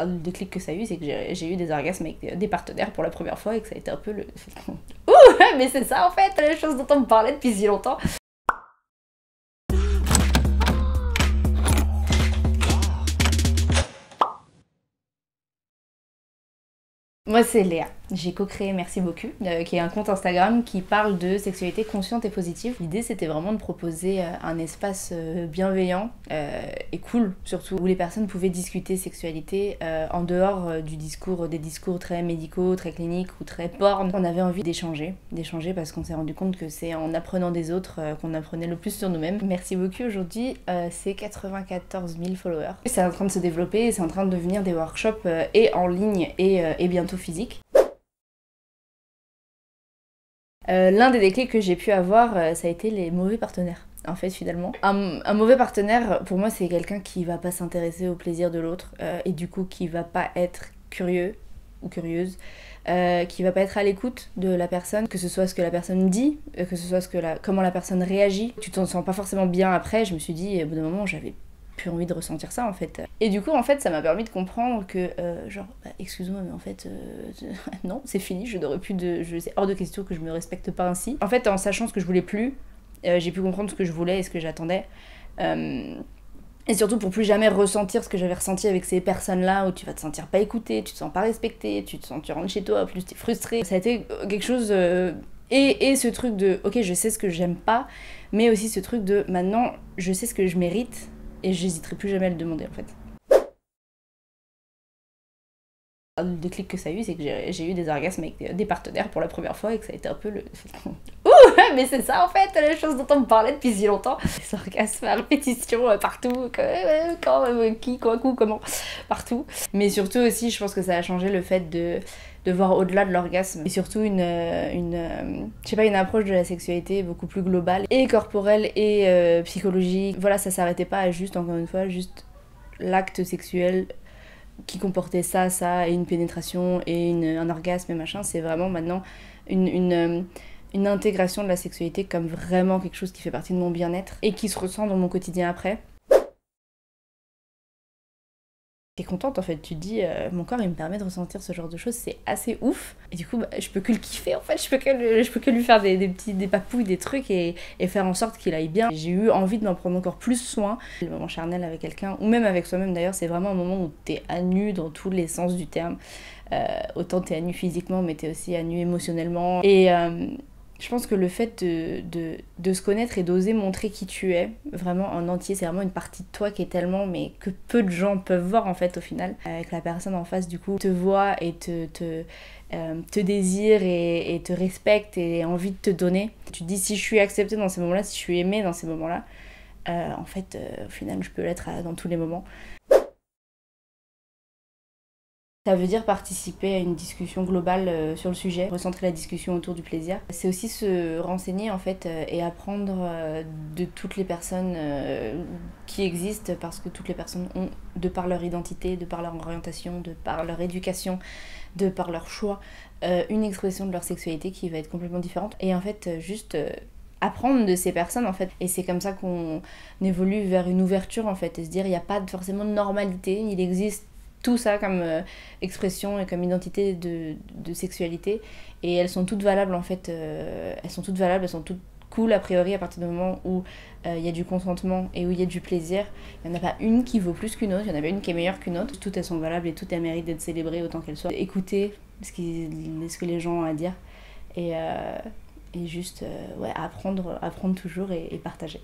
Le déclic que ça a eu, c'est que j'ai eu des orgasmes avec des partenaires pour la première fois et que ça a été un peu le... Ouh, mais c'est ça en fait, la chose dont on me parlait depuis si longtemps. Moi c'est Léa, j'ai co-créé Merci beaucoup, qui est un compte Instagram qui parle de sexualité consciente et positive. L'idée c'était vraiment de proposer un espace bienveillant et cool surtout, où les personnes pouvaient discuter sexualité en dehors des discours très médicaux, très cliniques ou très porn. On avait envie d'échanger parce qu'on s'est rendu compte que c'est en apprenant des autres qu'on apprenait le plus sur nous-mêmes. Merci beaucoup aujourd'hui, c'est 94 000 followers. C'est en train de se développer, c'est en train de devenir des workshops et en ligne et bientôt physique. L'un des déclics que j'ai pu avoir, ça a été les mauvais partenaires. En fait, finalement. Un mauvais partenaire, pour moi, c'est quelqu'un qui va pas s'intéresser au plaisir de l'autre et du coup qui va pas être curieux ou curieuse, qui va pas être à l'écoute de la personne, que ce soit ce que la personne dit, que ce soit comment la personne réagit. Tu t'en sens pas forcément bien après. Je me suis dit, au bout d'un moment, j'avais plus envie de ressentir ça en fait. Et du coup en fait ça m'a permis de comprendre que excuse-moi mais en fait non c'est fini, c'est hors de question que je me respecte pas ainsi. En fait en sachant ce que je voulais plus, j'ai pu comprendre ce que je voulais et ce que j'attendais. Et surtout pour plus jamais ressentir ce que j'avais ressenti avec ces personnes-là, où tu vas te sentir pas écouté, tu te sens pas respecté, tu rentres chez toi, plus t'es frustré. Ça a été quelque chose... Et ce truc de, ok je sais ce que j'aime pas, mais aussi ce truc de, maintenant je sais ce que je mérite, et j'hésiterai plus jamais à le demander en fait. Le déclic que ça a eu, c'est que j'ai eu des orgasmes avec des partenaires pour la première fois et que ça a été un peu le... Ouh, mais c'est ça en fait, la chose dont on me parlait depuis si longtemps. Des orgasmes à répétition partout, quand, qui, quoi, comment, partout. Mais surtout aussi, je pense que ça a changé le fait de voir au-delà de l'orgasme et surtout une approche de la sexualité beaucoup plus globale et corporelle et psychologique. Voilà, ça s'arrêtait pas à juste, encore une fois, juste l'acte sexuel qui comportait ça, et une pénétration et un orgasme et machin. C'est vraiment maintenant une intégration de la sexualité comme vraiment quelque chose qui fait partie de mon bien-être et qui se ressent dans mon quotidien après. T'es contente en fait, tu te dis mon corps il me permet de ressentir ce genre de choses, c'est assez ouf. Et du coup je peux que le kiffer en fait, je peux que lui faire des papouilles, des trucs et faire en sorte qu'il aille bien. J'ai eu envie de m'en prendre encore plus soin. Le moment charnel avec quelqu'un, ou même avec soi-même d'ailleurs, c'est vraiment un moment où t'es à nu dans tous les sens du terme. Autant t'es à nu physiquement mais t'es aussi à nu émotionnellement. Et je pense que le fait de se connaître et d'oser montrer qui tu es, vraiment en entier, c'est vraiment une partie de toi qui est tellement, mais que peu de gens peuvent voir en fait au final. Avec la personne en face du coup te voit et te désire et te respecte et a envie de te donner. Tu te dis si je suis acceptée dans ces moments-là, si je suis aimée dans ces moments-là, en fait au final je peux l'être dans tous les moments. Ça veut dire participer à une discussion globale sur le sujet, recentrer la discussion autour du plaisir. C'est aussi se renseigner en fait et apprendre de toutes les personnes qui existent parce que toutes les personnes ont, de par leur identité, de par leur orientation, de par leur éducation, de par leur choix, une expression de leur sexualité qui va être complètement différente. Et en fait juste apprendre de ces personnes en fait. Et c'est comme ça qu'on évolue vers une ouverture en fait et se dire il n'y a pas forcément de normalité, il existe tout ça comme expression et comme identité de sexualité et elles sont toutes valables en fait, elles sont toutes cool a priori à partir du moment où il y a du consentement et où il y a du plaisir. Il n'y en a pas une qui vaut plus qu'une autre, il n'y en a pas une qui est meilleure qu'une autre, toutes elles sont valables et toutes elles méritent d'être célébrées autant qu'elles soient. Écouter ce que les gens ont à dire et juste apprendre toujours et partager.